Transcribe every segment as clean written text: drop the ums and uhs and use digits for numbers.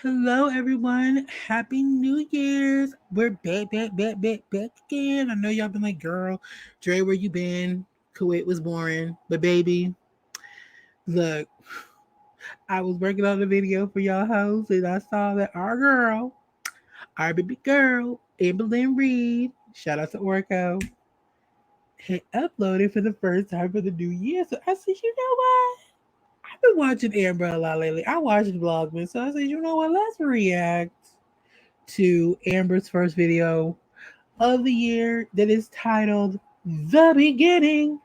Hello, everyone. Happy New Year's. We're back again. I know y'all been like, girl, Dre, where you been? Kuwait was boring. But baby, look, I was working on the video for y'all hoes and I saw that our baby girl, Amberlynn Reed, shout out to Orco, had uploaded for the first time for the new year. So I said, you know what? I've been watching Amber a lot lately. I watched Vlogmas. So I said, you know what? Let's react to Amber's first video of the year that is titled The Beginning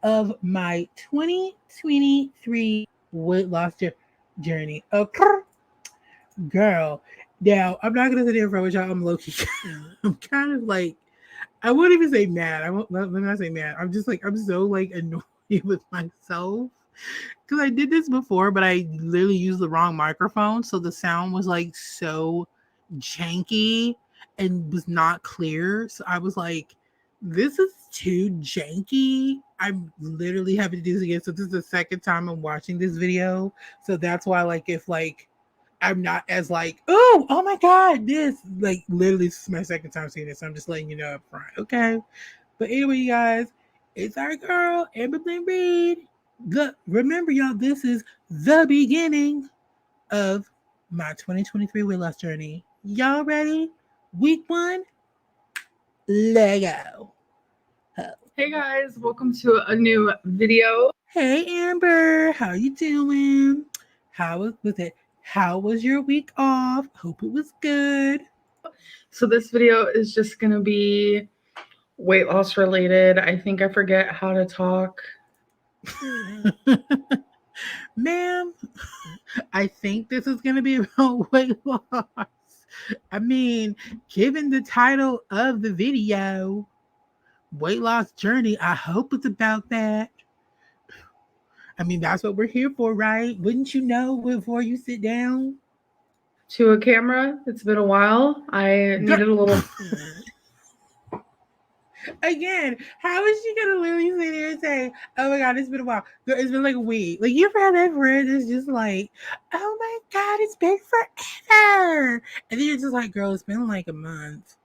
of My 2023 Weight Loss Journey. Okay, girl. Now, I'm not going to sit here for y'all. I'm low key. I'm kind of like, I won't even say mad. Let me not say mad. I'm just like, I'm so like annoyed with myself because I did this before, but I literally used the wrong microphone. So the sound was like so janky and was not clear. So I was like, this is too janky. I'm literally having to do this again. So this is the second time I'm watching this video. So that's why, like, if like I'm not as like, oh my god, this like literally this is my second time seeing this. So I'm just letting you know up front, okay? But anyway, you guys, it's our girl, Amberlynn Reed. Remember, y'all, this is the beginning of my 2023 weight loss journey. Y'all ready? Week one, Lego. Hey guys, welcome to a new video. Hey Amber, how you doing? How was it? How was your week off? Hope it was good. So this video is just gonna be weight loss related. I think I forget how to talk. Ma'am, I think this is going to be about weight loss. I mean, given the title of the video, weight loss journey, I hope it's about that. I mean, that's what we're here for, right? Wouldn't you know before you sit down? To a camera, it's been a while. I needed a little. Again, how is she gonna literally sit there and say, "Oh my god, it's been a while"? Girl, it's been like a week. Like you ever had that friend that's just like, "Oh my god, it's been forever," and then you're just like, "Girl, it's been like a month,"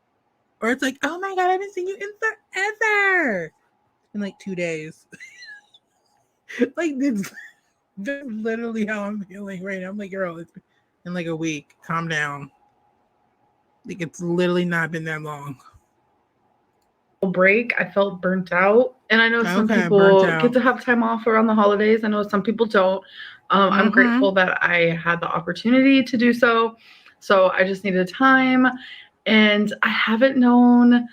or it's like, "Oh my god, I haven't seen you in forever." It's been like 2 days. Like that's literally how I'm feeling right now. I'm like, "Girl, it's been like a week. Calm down." Like it's literally not been that long. Break. I felt burnt out, and I know some Okay, people get to have time off around the holidays. I know some people don't. I'm grateful that I had the opportunity to do so. So I just needed time, and I haven't known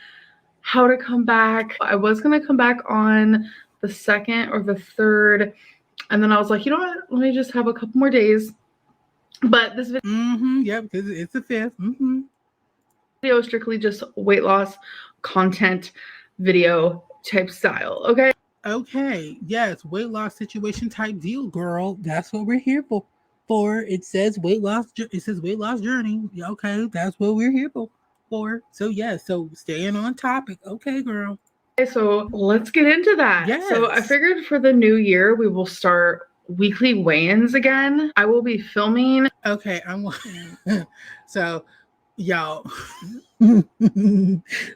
how to come back. I was gonna come back on the 2nd or the 3rd, and then I was like, you know what? Let me just have a couple more days. But this video, yeah, because it's the 5th. video is strictly just weight loss content video type style. Okay, yes, weight loss situation type deal, girl. That's what we're here for. It says weight loss. It says weight loss journey. Okay, that's what we're here for. So yeah, so staying on topic. Okay, girl. So let's get into that. Yes. So I figured for the new year we will start weekly weigh-ins again. I will be filming. Okay, I'm. So, y'all,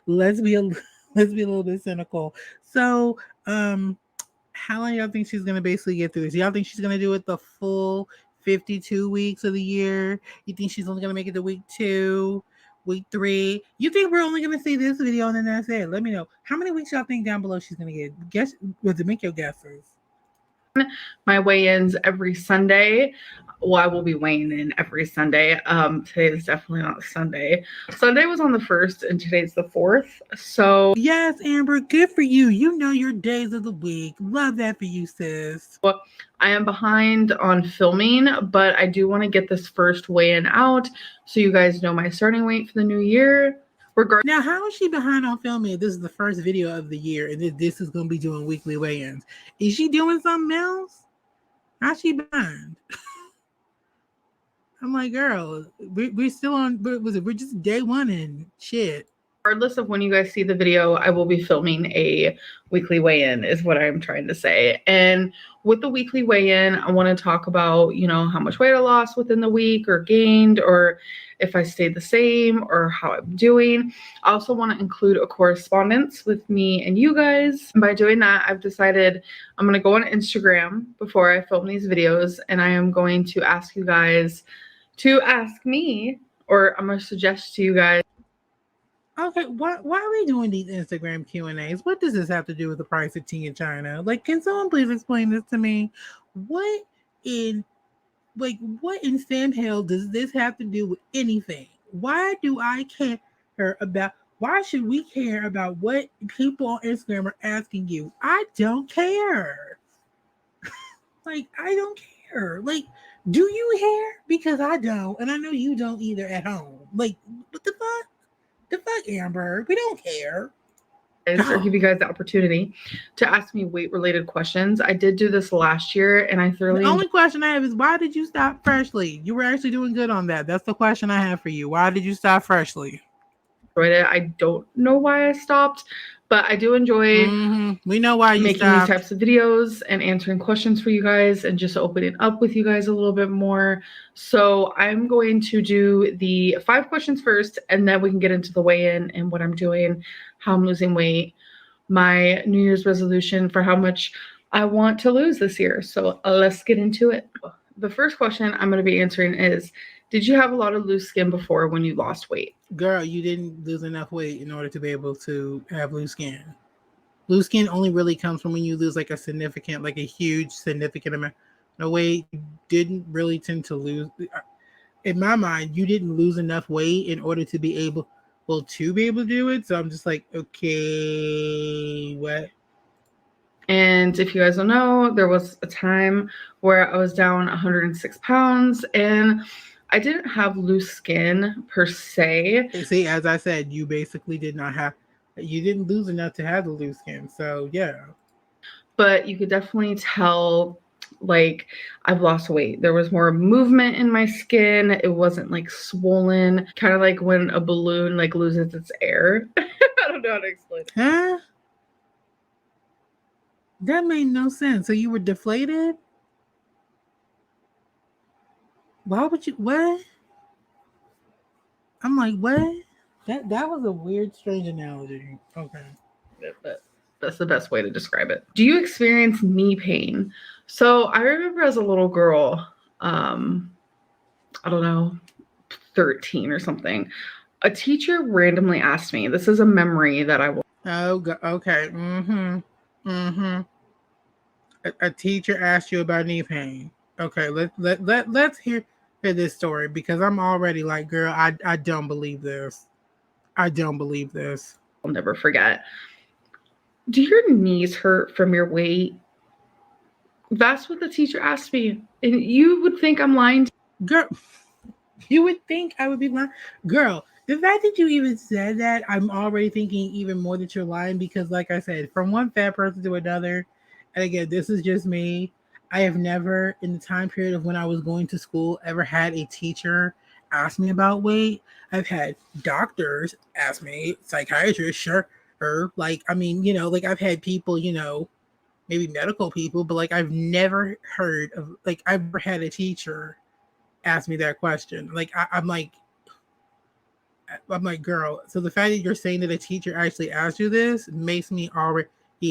let's be a little bit cynical. So, how long y'all think she's gonna basically get through this? Y'all think she's gonna do it the full 52 weeks of the year? You think she's only gonna make it to week 2, week 3? You think we're only gonna see this video and then that's it? Let me know. How many weeks y'all think down below she's gonna get? Guess, to make your guesses. My weigh-ins every Sunday. Well, I will be weighing in every Sunday. Today is definitely not Sunday. Sunday was on the 1st and today's the 4th. So yes, Amber, good for you. You know your days of the week. Love that for you, sis. I am behind on filming, but I do want to get this first weigh-in out so you guys know my starting weight for the new year. Now, how is she behind on filming? This is the first video of the year, and this is going to be doing weekly weigh-ins. Is she doing something else? How's she behind? I'm like, girl, we're still on. We're just day one and shit. regardless of when you guys see the video, I will be filming a weekly weigh-in is what I'm trying to say. And with the weekly weigh-in, I want to talk about, how much weight I lost within the week or gained, or if I stayed the same or how I'm doing. I also want to include a correspondence with me and you guys. By doing that, I've decided I'm going to go on Instagram before I film these videos, and I am going to ask you guys to ask me, or I'm going to suggest to you guys. Okay, why are we doing these Instagram Q&As? What does this have to do with the price of tea in China? Like, can someone please explain this to me? What in what in Sam hell does this have to do with anything? Why do I care about why should we care about what people on Instagram are asking you? I don't care. Like, I don't care. Like, do you care? Because I don't, and I know you don't either at home. Like, what the fuck? The fuck, Amber? We don't care. Or give you guys the opportunity to ask me weight related questions. I did do this last year and I thoroughly The only question I have is why did you stop Freshly? You were actually doing good on that. That's the question I have for you. Why did you stop Freshly? enjoyed it. I don't know why I stopped, but I do enjoy We know why you making these stopped. types of videos and answering questions for you guys and just opening up with you guys a little bit more. So I'm going to do the 5 questions first, and then we can get into the weigh-in and what I'm doing, how I'm losing weight, my New Year's resolution for how much I want to lose this year. So let's get into it. The first question I'm going to be answering is, did you have a lot of loose skin before when you lost weight? Girl, you didn't lose enough weight in order to be able to have loose skin. Loose skin only really comes from when you lose like a huge significant amount of weight. You didn't really tend to lose. In my mind, you didn't lose enough weight in order to be able to do it. So I'm just like, okay, what? And if you guys don't know, there was a time where I was down 106 pounds and I didn't have loose skin per se. See, as I said, you basically you didn't lose enough to have the loose skin. So yeah. But you could definitely tell, like, I've lost weight. There was more movement in my skin. It wasn't like swollen, kind of like when a balloon like loses its air. I don't know how to explain it. Huh? That made no sense. So you were deflated? Why would you what? I'm like, what? That was a weird, strange analogy. Okay. But that's the best way to describe it. Do you experience knee pain? So I remember as a little girl, I don't know, 13 or something, a teacher randomly asked me, this is a memory that I will. Oh, okay. A teacher asked you about knee pain. Okay, let's hear this story because I'm already like, girl, I don't believe this. I don't believe this. I'll never forget. Do your knees hurt from your weight? That's what the teacher asked me. And you would think I'm lying. Girl, you would think I would be lying. Girl, the fact that you even said that, I'm already thinking even more that you're lying because, like I said, from one fat person to another, and again, this is just me. I have never, in the time period of when I was going to school, ever had a teacher ask me about weight. I've had doctors ask me, psychiatrists, sure. Like, I mean, like I've had people, maybe medical people, but like I've never heard of, like, I've never had a teacher ask me that question. Like, I'm like, girl. So the fact that you're saying that a teacher actually asked you this makes me already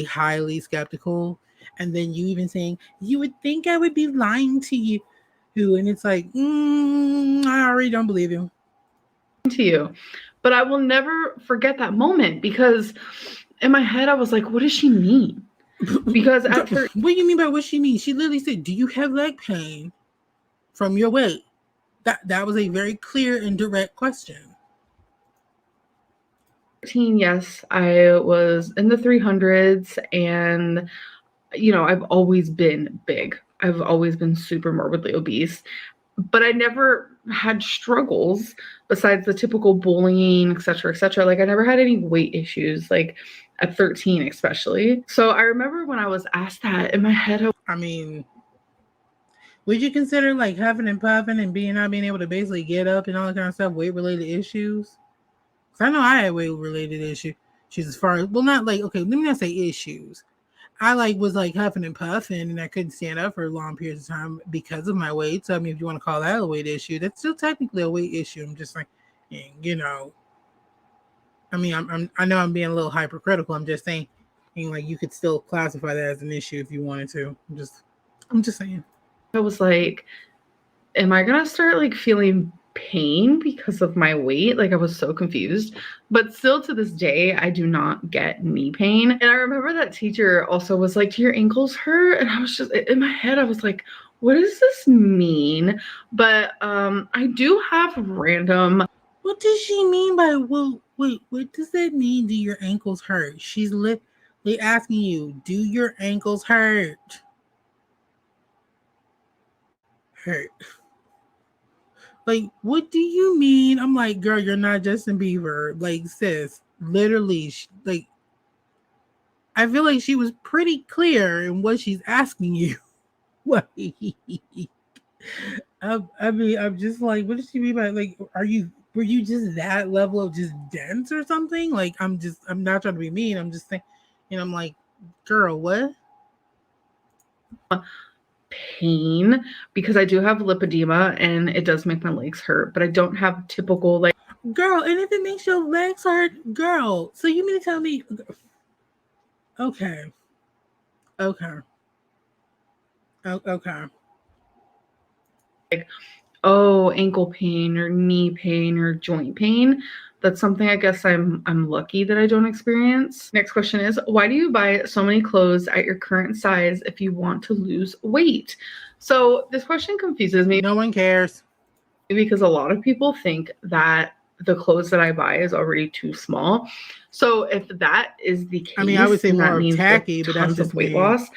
highly skeptical. And then you even saying you would think I would be lying to you, and it's like, I already don't believe you. To you, but I will never forget that moment because in my head I was like, what does she mean? Because at What do you mean by what she means? She literally said, "Do you have leg pain from your weight?" That was a very clear and direct question. 13, yes, I was in the 300s, and I've always been big. I've always been super morbidly obese, but I never had struggles besides the typical bullying, etc., etc. Like I never had any weight issues, like at 13 especially. So I remember when I was asked that in my head. I mean, would you consider like huffing and puffing and not being able to basically get up and all that kind of stuff weight related issues? Cause I know I had weight related issues. She's as far as, well, not like, okay, let me not say issues. I like was like huffing and puffing, and I couldn't stand up for long periods of time because of my weight. So I mean, if you want to call that a weight issue, that's still technically a weight issue. I'm just like, you know, I mean, I know I'm being a little hypercritical. I'm just saying, like you could still classify that as an issue if you wanted to. I'm just saying. I was like, am I gonna start like feeling pain because of my weight? Like I was so confused. But still to this day, I do not get knee pain. And I remember that teacher also was like, do your ankles hurt? And I was just in my head, I was like, what does this mean? But I do have random. What does she mean by, well, wait, what does that mean? Do your ankles hurt? She's literally asking you, do your ankles hurt? Hurt. Like, what do you mean? I'm like, girl, you're not Justin Bieber. Like, sis, literally, like, I feel like she was pretty clear in what she's asking you. Like, I mean, I'm just like, what does she mean by, like, were you just that level of just dense or something? Like, I'm not trying to be mean. I'm just saying, and I'm like, girl, what? Pain because I do have lipedema and it does make my legs hurt, but I don't have typical like Girl, and if it makes your legs hurt, girl, so you mean to tell me, okay, okay, okay. oh, ankle pain or knee pain or joint pain. That's something I guess I'm lucky that I don't experience. Next question is, why do you buy so many clothes at your current size if you want to lose weight? So this question confuses me. No one cares. Because a lot of people think that the clothes that I buy is already too small. So if that is the I mean, I would case, say then that more of means with tacky, but that's tons of just weight me. loss,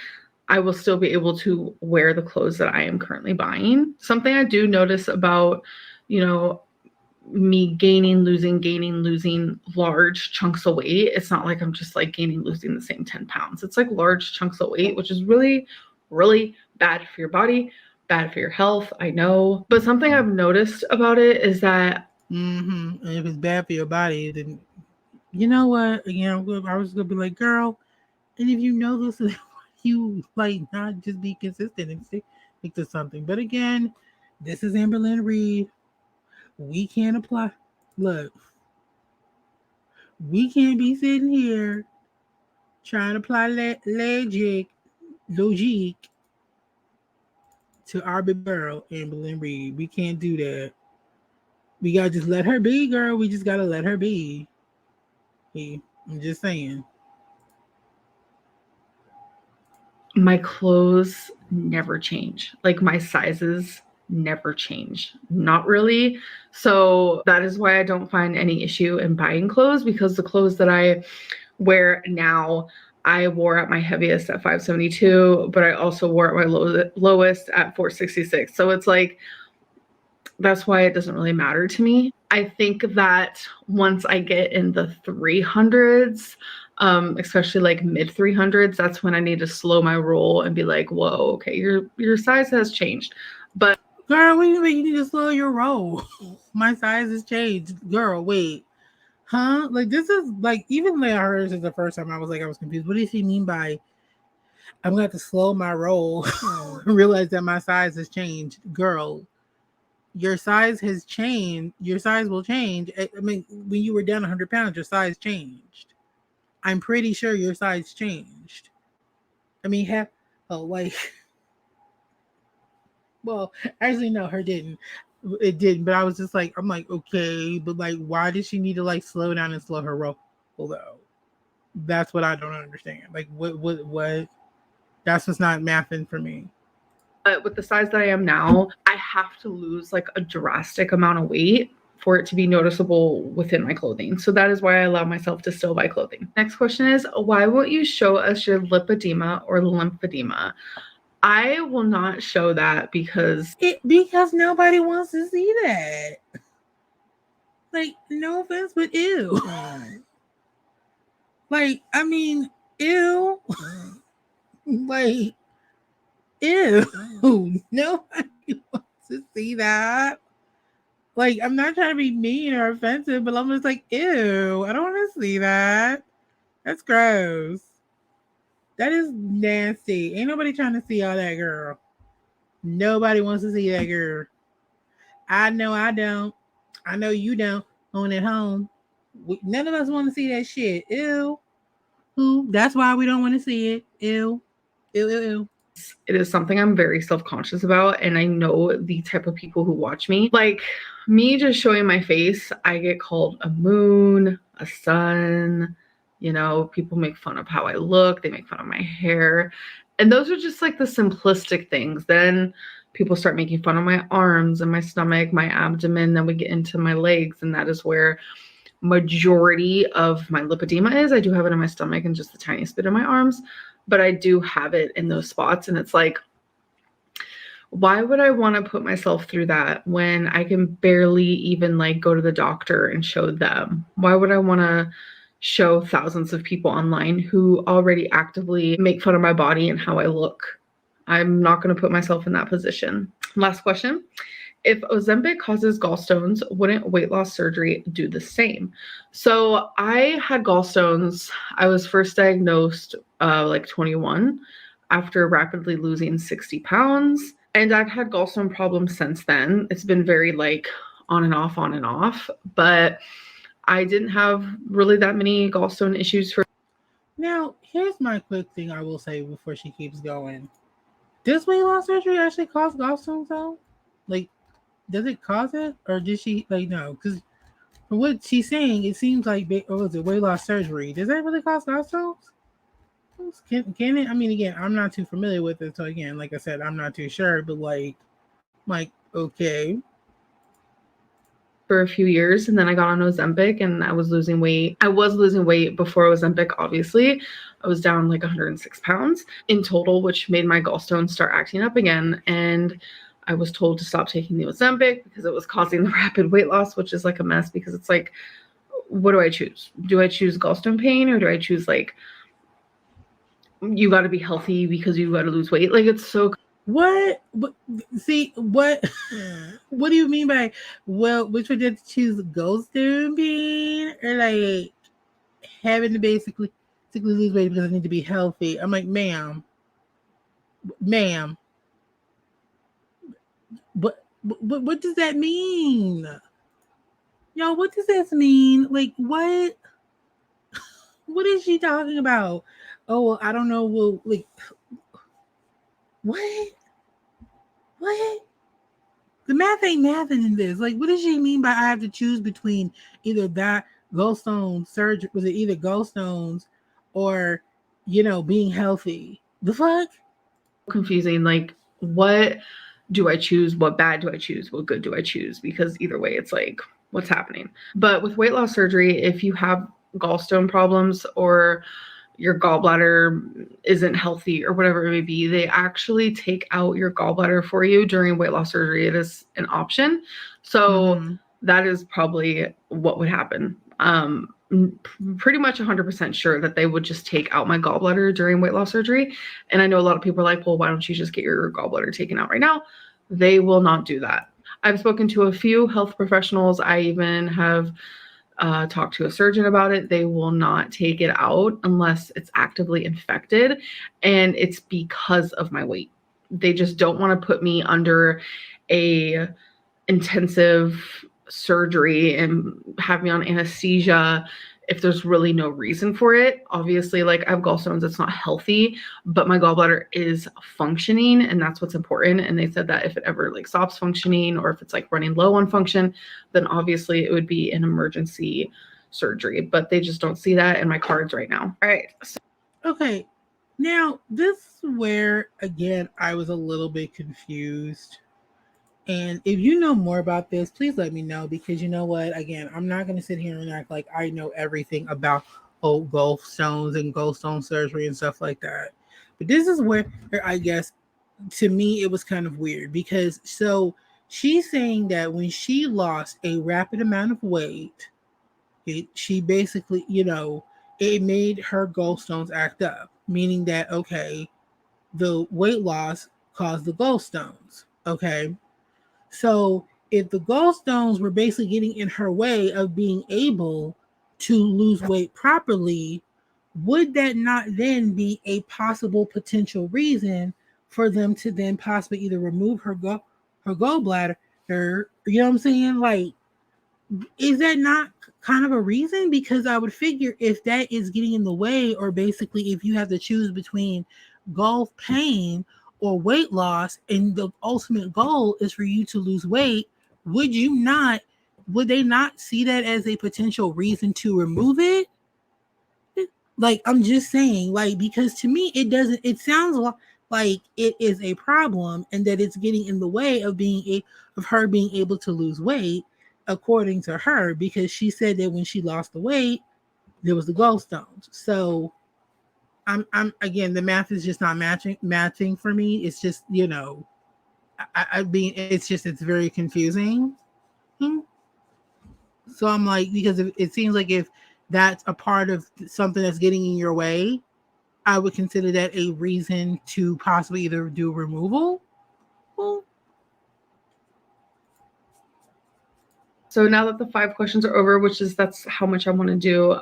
I will still be able to wear the clothes that I am currently buying. Something I do notice about, you know, me gaining, losing large chunks of weight. It's not like I'm just like gaining, losing the same 10 pounds. It's like large chunks of weight, which is really, really bad for your body, bad for your health. I know. But something I've noticed about it is that. Mm-hmm. And if it's bad for your body, then you know what? Again, I was gonna be like, girl, and if you know this, you like not just be consistent and stick to something. But again, this is Amberlynn Reed. We can't apply. Look, we can't be sitting here trying to apply logic to our baby girl, Amberlynn Reed. We can't do that. We gotta just let her be, girl. We just gotta let her be. I'm just saying. My clothes never change. Like my sizes never change. Not really. So that is why I don't find any issue in buying clothes because the clothes that I wear now, I wore at my heaviest at 572, but I also wore at my lowest at 466. So it's like that's why it doesn't really matter to me. I think that once I get in the 300s, especially like mid 300s, that's when I need to slow my roll and be like, whoa, okay, your size has changed. But Girl, what do you mean you need to slow your roll? My size has changed. Girl, wait. Huh? Like this is like even like I heard this is the first time I was like I was confused. What does he mean by I'm gonna have to slow my roll realize that my size has changed? Girl, your size has changed. Your size will change. I mean, when you were down 100 pounds, your size changed. I'm pretty sure your size changed. I mean, oh, like, well, actually, no, her didn't. It didn't, but I was just like, I'm like, okay, but like, why does she need to like slow down and slow her roll? Though, that's what I don't understand. Like, what? That's what's not mathing for me. with the size that I am now, I have to lose like a drastic amount of weight for it to be noticeable within my clothing. So that is why I allow myself to still buy clothing. Next question is, why won't you show us your lipedema or lymphedema? I will not show that because nobody wants to see that. Like, no offense, but ew. Like, I mean, ew. Like, ew. Nobody wants to see that. Like, I'm not trying to be mean or offensive, but I'm just like, ew, I don't want to see that. That's gross. That is nasty. Ain't nobody trying to see all that, girl. Nobody wants to see that, girl. I know I don't. I know you don't. On at home. None of us want to see that shit. Ew. Who? That's why we don't want to see it. Ew. Ew, ew, ew. It is something I'm very self-conscious about, and I know the type of people who watch me. Like me just showing my face, I get called a moon, a sun, you know, people make fun of how I look, they make fun of my hair. And those are just like the simplistic things. Then people start making fun of my arms and my stomach, my abdomen, then we get into my legs, and that is where majority of my lipedema is. I do have it in my stomach and just the tiniest bit in my arms, but I do have it in those spots. And it's like, why would I want to put myself through that when I can barely even like go to the doctor and show them? Why would I want to show thousands of people online who already actively make fun of my body and how I look? I'm not going to put myself in that position. Last question. If Ozempic causes gallstones, wouldn't weight loss surgery do the same? So I had gallstones. I was first diagnosed like 21 after rapidly losing 60 pounds. And I've had gallstone problems since then. It's been very like on and off, on and off. But I didn't have really that many gallstone issues for. Now, here's my quick thing I will say before she keeps going. Does weight loss surgery actually cause gallstones though? Like, does it cause it? Or did she, like, no? Because from what she's saying, it seems like, oh, is it weight loss surgery? Does that really cause gallstones? Can it? I mean, again, I'm not too familiar with it. So, again, like I said, I'm not too sure. But, okay. For a few years, and then I got on Ozempic and I was losing weight. I was losing weight before Ozempic, obviously. I was down like 106 pounds in total, which made my gallstones start acting up again. And I was told to stop taking the Ozempic because it was causing the rapid weight loss, which is like a mess because it's like, what do I choose? Do I choose gallstone pain or do I choose like, you got to be healthy because you got to lose weight? Like it's so. What? See, what? What do you mean by, well, which one did you choose, gallstone pain or like having to basically lose weight because I need to be healthy? I'm like, ma'am, what does that mean? Yo, what does this mean? Like, what? What is she talking about? Oh, well, I don't know. Well, like, what? What? The math ain't mathing in this. Like, what does she mean by I have to choose between either that gallstone surgery? Was it either gallstones or, being healthy? The fuck? Confusing. Like, what do I choose? What bad do I choose? What good do I choose? Because either way, it's like, what's happening? But with weight loss surgery, if you have gallstone problems or your gallbladder isn't healthy or whatever it may be, they actually take out your gallbladder for you during weight loss surgery. It is an option. So that is probably what would happen. Pretty much 100% sure that they would just take out my gallbladder during weight loss surgery. And I know a lot of people are like, well, why don't you just get your gallbladder taken out right now? They will not do that. I've spoken to a few health professionals. I even have talked to a surgeon about it. They will not take it out unless it's actively infected. And it's because of my weight. They just don't want to put me under a intensive surgery and have me on anesthesia if there's really no reason for it. Obviously, like I have gallstones, it's not healthy, but my gallbladder is functioning and that's what's important. And they said that if it ever like stops functioning or if it's like running low on function, then obviously it would be an emergency surgery, but they just don't see that in my cards right now. All right. Okay. Now, this is where, again, I was a little bit confused. And if you know more about this, please let me know because you know what? Again, I'm not going to sit here and act like I know everything about gallstones and gallstone surgery and stuff like that. But this is where I guess to me it was kind of weird because so she's saying that when she lost a rapid amount of weight, she basically, it made her gallstones act up, meaning that, okay, the weight loss caused the gallstones. Okay. So if the gallstones were basically getting in her way of being able to lose weight properly, would that not then be a possible potential reason for them to then possibly either remove her gallbladder, you know what I'm saying? Like, is that not kind of a reason? Because I would figure if that is getting in the way, or basically if you have to choose between gulf pain or weight loss, and the ultimate goal is for you to lose weight, would you not? Would they not see that as a potential reason to remove it? Like, I'm just saying, like, because to me it doesn't. It sounds like it is a problem, and that it's getting in the way of of her being able to lose weight, according to her, because she said that when she lost the weight, there was the gallstones. So I'm again, the math is just not matching for me. It's just, I mean, it's very confusing. Hmm. So I'm like, because it seems like if that's a part of something that's getting in your way, I would consider that a reason to possibly either do removal. Well, So now that the 5 questions are over, that's how much I want to do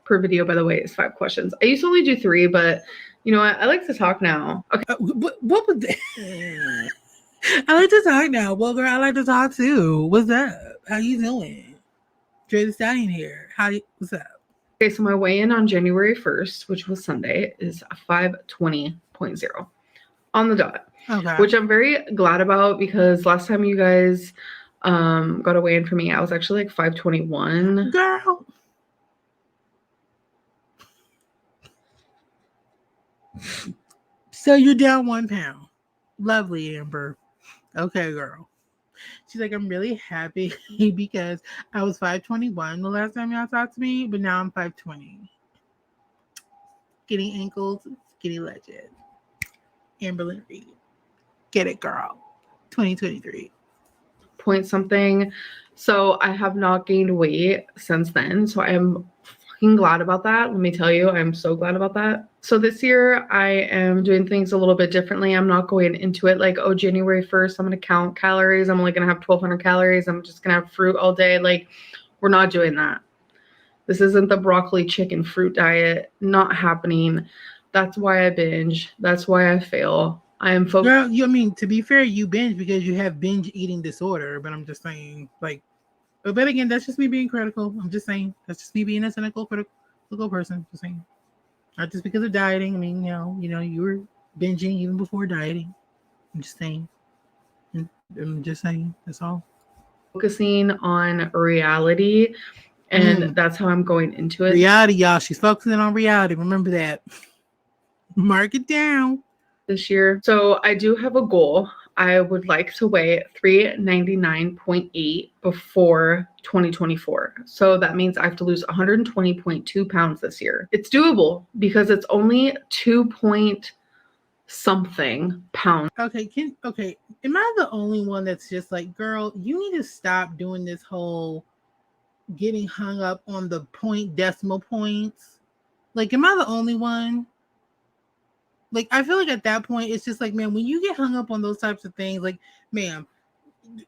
per video, by the way, is 5 questions. I used to only do 3, but you know what? I like to talk now. Okay. what was that? I like to talk now. Well, girl, I like to talk too. What's up? How you doing? Dre the Stallion here. What's up? Okay, so my weigh-in on January 1st, which was Sunday, is 520.0 on the dot. Okay. Which I'm very glad about, because last time you guys got a weigh-in for me, I was actually like 521. Girl. So you're down 1 pound. Lovely, Amber. Okay, girl. She's like, I'm really happy because I was 521 the last time y'all talked to me, but now I'm 520. Skinny ankles, skinny legend. Amberlyn Reed. Get it, girl. 2023. Point something. So I have not gained weight since then. So I am fucking glad about that. Let me tell you, I'm so glad about that. So this year I am doing things a little bit differently. I'm not going into it like, oh, January 1st, I'm going to count calories. I'm only going to have 1,200 calories. I'm just going to have fruit all day. Like, we're not doing that. This isn't the broccoli chicken fruit diet. Not happening. That's why I binge. That's why I fail. I am focused. Girl, I mean, to be fair, you binge because you have binge eating disorder. But I'm just saying, like, but again, that's just me being critical. I'm just saying, that's just me being a cynical, critical person. Just saying, not just because of dieting. I mean, you were binging even before dieting. I'm just saying. I'm just saying. That's all. Focusing on reality, and that's how I'm going into it. Reality, y'all. She's focusing on reality. Remember that. Mark it down. This year. So I do have a goal. I would like to weigh 399.8 before 2024. So that means I have to lose 120.2 pounds this year. It's doable because it's only 2 point something pounds. Okay, am I the only one that's just like, girl, you need to stop doing this whole getting hung up on the decimal points? Like, am I the only one? Like, I feel like at that point, it's just like, man, when you get hung up on those types of things, like, ma'am,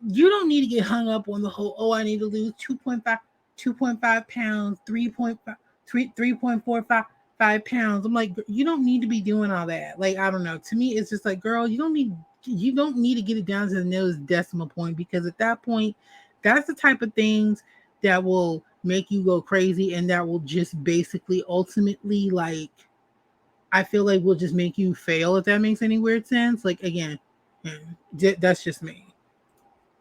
you don't need to get hung up on the whole, oh, I need to lose 2.5 pounds, 3.45 pounds. I'm like, you don't need to be doing all that. Like, I don't know. To me, it's just like, girl, you don't need to get it down to the nearest decimal point, because at that point, that's the type of things that will make you go crazy, and that will just basically ultimately, like, I feel like will just make you fail, if that makes any weird sense. Like, again, that's just me.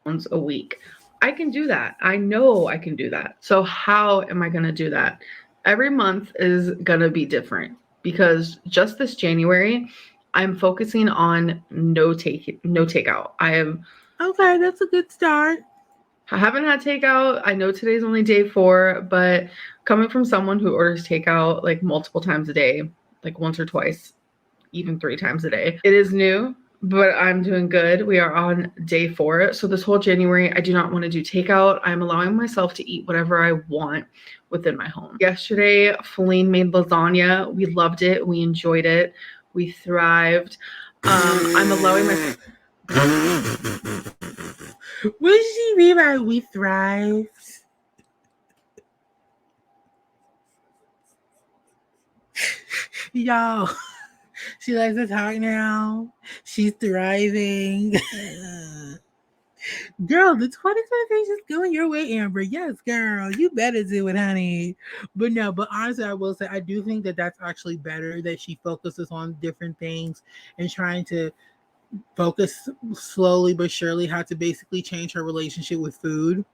Once a week. I can do that. I know I can do that. So how am I going to do that? Every month is going to be different, because just this January, I'm focusing on no takeout. Okay, that's a good start. I haven't had takeout. I know today's only day 4, but coming from someone who orders takeout like multiple times a day, like once or twice, even 3 times a day, it is new, but I'm doing good. We are on day 4. So this whole January, I do not want to do takeout. I'm allowing myself to eat whatever I want within my home. Yesterday, Feline made lasagna. We loved it. We enjoyed it. We thrived. I'm allowing myself. What does she mean by we thrive? Y'all, she likes to talk now. She's thriving. Girl, the 2023 is going your way, Amber. Yes, girl, you better do it, honey. But no, but honestly, I will say I do think that that's actually better that she focuses on different things and trying to focus slowly but surely how to basically change her relationship with food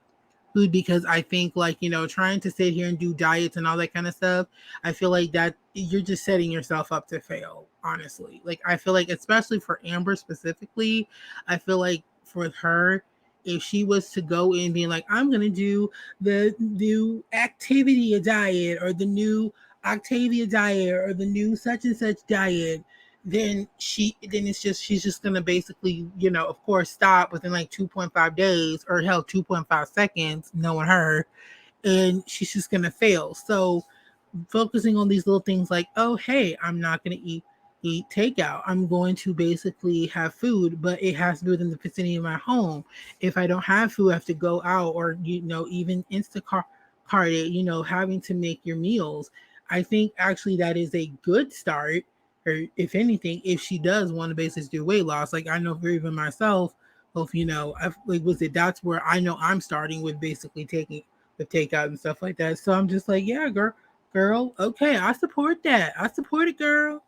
because I think like trying to sit here and do diets and all that kind of stuff, I feel like that you're just setting yourself up to fail. Honestly, like I feel like especially for Amber specifically, I feel like for her, if she was to go in being like I'm gonna do the new Activia diet or the new Octavia diet or the new such and such diet, then it's just she's just gonna basically of course stop within like 2.5 days or hell 2.5 seconds knowing her, and she's just gonna fail. So focusing on these little things like, oh hey, I'm not gonna eat takeout. I'm going to basically have food, but it has to be within the vicinity of my home. If I don't have food, I have to go out or even Instacart it, having to make your meals. I think actually that is a good start. Or if anything, if she does want to basically do weight loss, like I know for even myself, of I've, like was it that's where I know I'm starting with basically taking the takeout and stuff like that. So I'm just like, yeah, girl, okay, I support that. I support it, girl.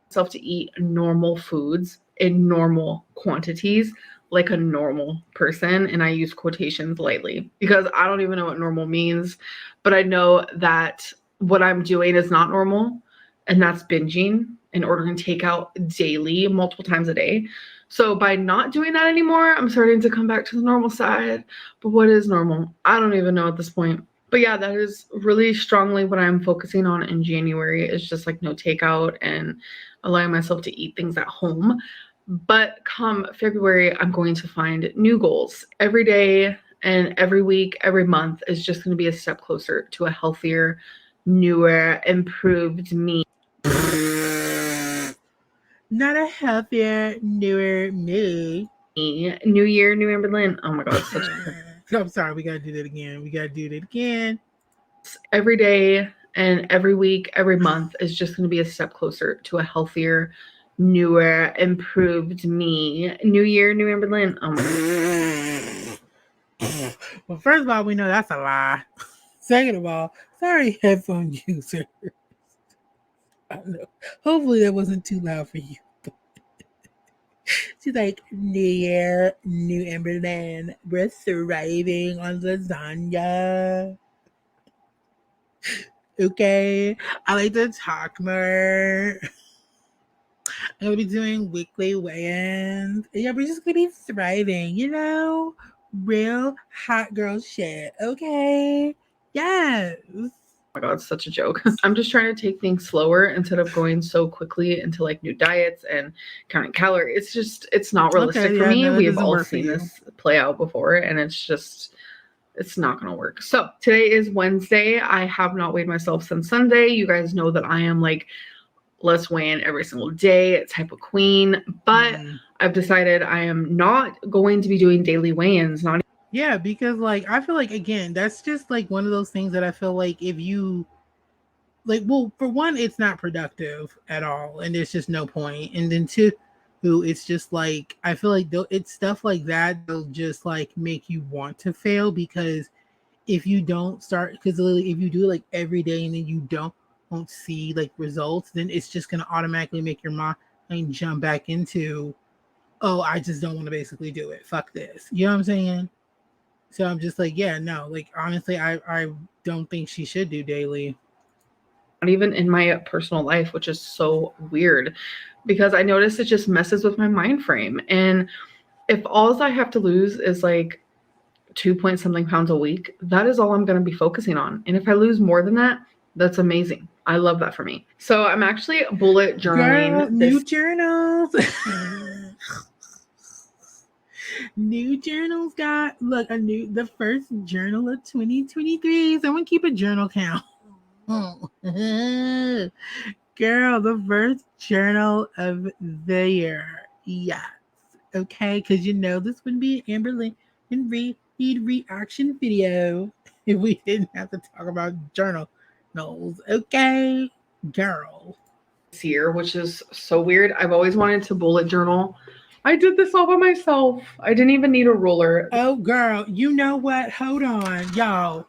Myself to eat normal foods in normal quantities like a normal person, and I use quotations lightly because I don't even know what normal means, but I know that what I'm doing is not normal, and that's binging and ordering takeout daily multiple times a day. So by not doing that anymore, I'm starting to come back to the normal side. But what is normal? I don't even know at this point. But yeah, that is really strongly what I'm focusing on in January is just like no takeout and allowing myself to eat things at home. But come February, I'm going to find new goals every day and every week, every month is just going to be a step closer to a healthier, newer, improved me. Not a healthier, newer me. New year, new Amberlyn. Oh my god, such I'm sorry, we gotta do that again. We gotta do that again. every day and every week, every month is just going to be a step closer to a healthier, newer, improved me. New year, new Amberlyn. Oh my god. Well, first of all, we know that's a lie. Second of all, sorry, headphone user. I don't know. Hopefully, that wasn't too loud for you. She's like, New Year, New Amberland. We're thriving on lasagna. Okay. I like to talk more. I'm gonna be doing weekly weigh-ins. Yeah, we're just gonna be thriving, Real hot girl shit. Okay. Yes. my god, such a joke. I'm just trying to take things slower instead of going so quickly into like new diets and counting calories. It's not realistic Okay, for yeah, me. no, that We've doesn't all work for seen you. this play out before, and it's not going to work. So today is Wednesday. I have not weighed myself since Sunday. You guys know that I am like let's weigh in every single day type of queen, but I've decided I am not going to be doing daily weigh-ins. Not Yeah, because like I feel like again, that's just like one of those things that I feel like if you like well, for one, it's not productive at all, and there's just no point. And then two, it's just like I feel like it's stuff like that that'll just like make you want to fail because if you don't start because literally if you do it like every day and then you don't see like results, then it's just gonna automatically make your mind jump back into, oh, I just don't want to basically do it. Fuck this. You know what I'm saying? So I'm just like, yeah, no, like honestly, I don't think she should do daily. even in my personal life, which is so weird because I notice it just messes with my mind frame. And if all I have to lose is like 2 point something pounds a week, that is all I'm going to be focusing on. And if I lose more than that, that's amazing. I love that for me. So I'm actually bullet Girl, journaling new this. journals. New journals got look a new the first journal of 2023. Someone keep a journal count. Girl, the first journal of the year. Yes. Okay, because this wouldn't be Amberlyn and read reaction video if we didn't have to talk about journals. Okay, girl. This year, which is so weird. I've always wanted to bullet journal. I did this all by myself. I didn't even need a ruler. Oh, girl, you know what? Hold on, y'all.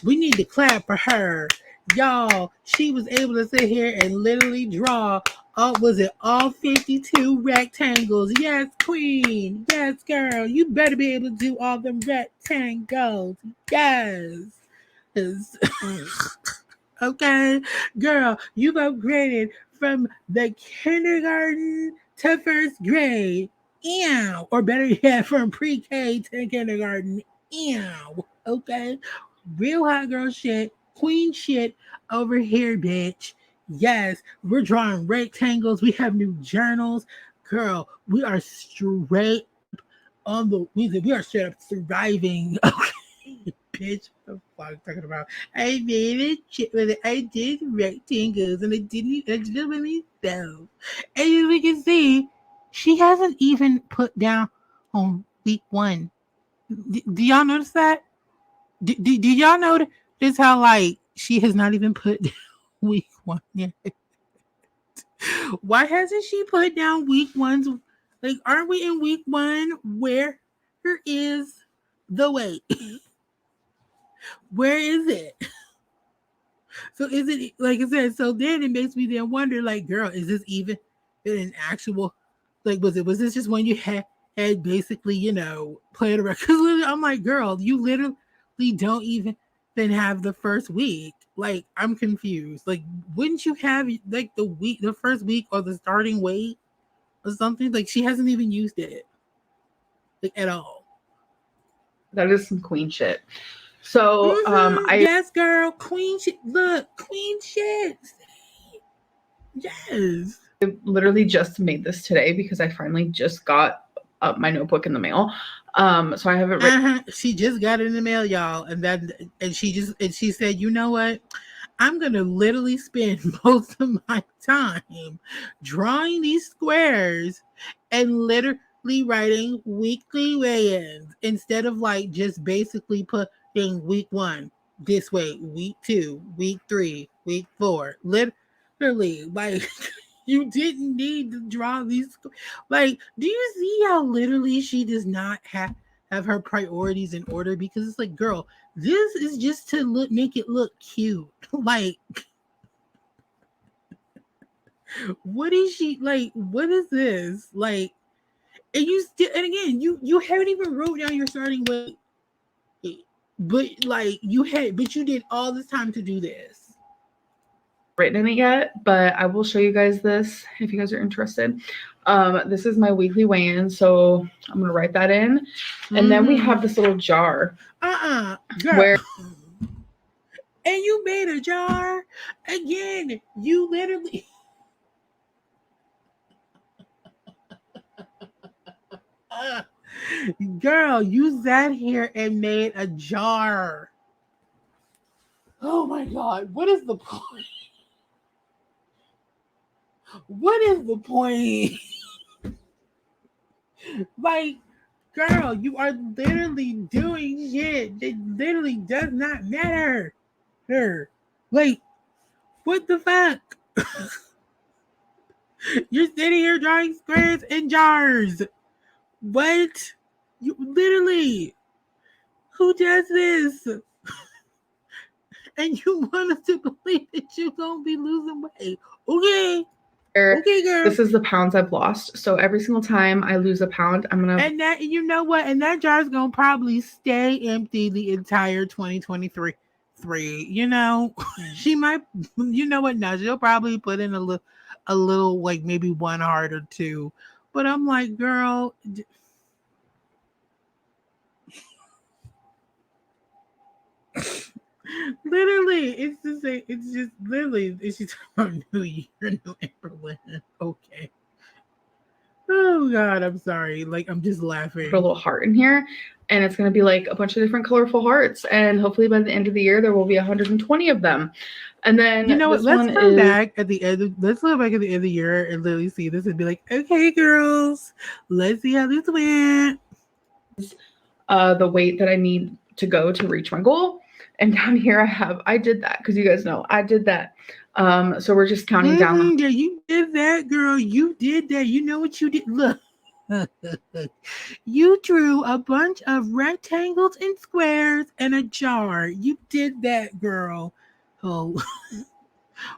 We need to clap for her. Y'all, she was able to sit here and literally draw was it all 52 rectangles? Yes, queen. Yes, girl. You better be able to do all the rectangles. Yes. Okay, girl, you've upgraded from the kindergarten to first grade. Ew. Or better yet, from pre-K to kindergarten. Ew. Okay, real hot girl shit, queen shit over here, bitch. Yes, we're drawing rectangles. We have new journals. Girl, we are straight up on the we are straight up thriving. Okay, bitch. What the fuck I'm talking about? I made a shit with it. I did rectangles and I didn't I did it with myself. And as we can see, she hasn't even put down on week one. Do y'all notice that? Do y'all notice how like she has not even put down week one yet? Why hasn't she put down week one's? Like, aren't we in week one? Where is the weight? Where is it? So is it like I said? So then it makes me then wonder, like, girl, is this even an actual? Like, was this just when you had basically played around? Because I'm like, girl, you literally don't even then have the first week. Like, I'm confused. Like, wouldn't you have like the first week or the starting weight or something? Like, she hasn't even used it like at all. That is some queen shit. So Yes, girl, queen shit. Look, queen shit. Yes. literally just made this today because I finally just got my notebook in the mail. So I haven't written. She just got it in the mail, y'all, and she said, you know what? I'm gonna literally spend most of my time drawing these squares and literally writing weekly weigh-ins instead of like just basically putting week one this way, week two, week three, week four. Literally, like you didn't need to draw these. Like, do you see how literally she does not have her priorities in order? Because it's like, girl, this is just to make it look cute. Like, what is she like? What is this like? And you still, and again, you haven't even wrote down your starting weight, but like but you did all this time to do this. Written in it yet, but I will show you guys this if you guys are interested. This is my weekly weigh-in, so I'm gonna write that in, and then we have this little jar. Girl. Where and you made a jar again. You literally. Girl, you sat here and made a jar. Oh my god, what is the point? What is the point? Like, girl, you are literally doing shit that literally does not matter. Her. Like, what the fuck? You're sitting here drawing squares and jars. What? You literally. Who does this? And you want us to believe that you're gonna be losing weight? Okay. Okay, girl. This is the pounds I've lost. So every single time I lose a pound, I'm gonna. And that, you know what? And that jar's gonna probably stay empty the entire 2023. She might. You know what? Now she'll probably put in a little, like maybe one heart or two. But I'm like, girl. Literally, it's the same. It's just literally. It's just talking about New Year, New Berlin. Okay. Oh God, I'm sorry. Like, I'm just laughing. Put a little heart in here, and it's gonna be like a bunch of different colorful hearts. And hopefully by the end of the year, there will be 120 of them. And then you know what? Let's come back at the end. Let's look back at the end of the year and literally see this and be like, okay, girls, let's see how this went. the weight that I need to go to reach my goal. And down here I did that because you guys know I did that. So we're just counting down. Yeah, you did that, girl. You did that. You know what you did? Look. You drew a bunch of rectangles and squares and a jar. You did that, girl. Oh,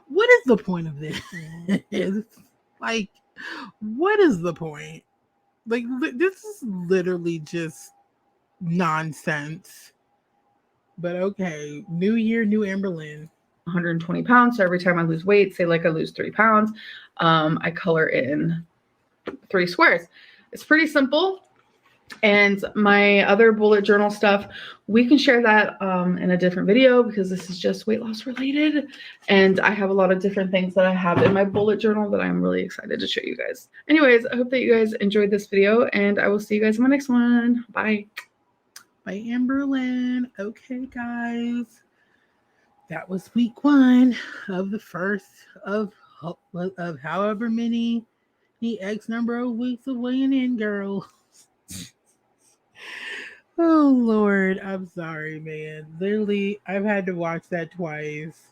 what is the point of this? Like, what is the point? Like, this is literally just nonsense. But okay, new year, new Amberlynn. 120 pounds. So every time I lose weight, say like I lose 3 pounds, I color in 3 squares. It's pretty simple. And my other bullet journal stuff, we can share that in a different video because this is just weight loss related. And I have a lot of different things that I have in my bullet journal that I'm really excited to show you guys. Anyways, I hope that you guys enjoyed this video and I will see you guys in my next one. Bye. Bye, Amberlynn. Okay, guys. That was week 1 of the first of however many the X number of weeks of weighing in, girl. Oh Lord, I'm sorry, man. Literally, I've had to watch that twice.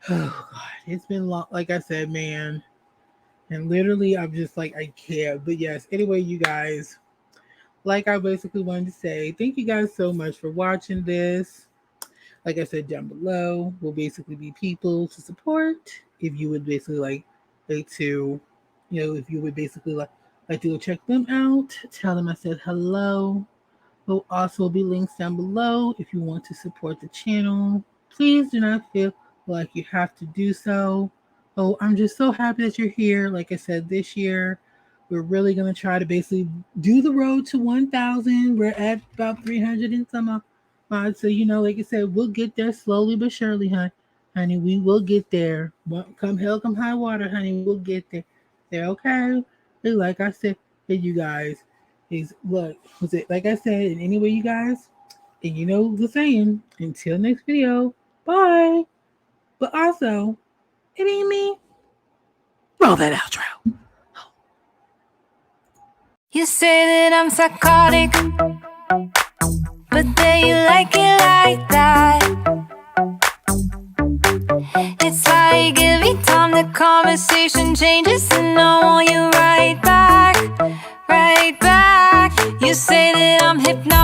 Oh God, it's been long. Like I said, man, and literally, I'm just like I can't. But yes, anyway, you guys, like I basically wanted to say, thank you guys so much for watching this. Like I said down below, will basically be people to support. If you would basically like to, if you would basically like to go check them out, tell them I said hello. Will also be links down below if you want to support the channel. Please do not feel like you have to do so. Oh, I'm just so happy that you're here. Like I said, this year we're really gonna try to basically do the road to 1,000. We're at about 300 and some odd. So like I said, we'll get there slowly but surely, honey. We will get there. Come hell, come high water, honey. We'll get there. They're okay. Like I said, hey, you guys. Look, was it like I said, and anyway, you guys, and you know the saying, until next video, bye. But also, it ain't me. Roll that outro. You say that I'm psychotic, but then you like it like that. It's like every time the conversation changes and I want you right back, right back. You say that I'm hypnotic.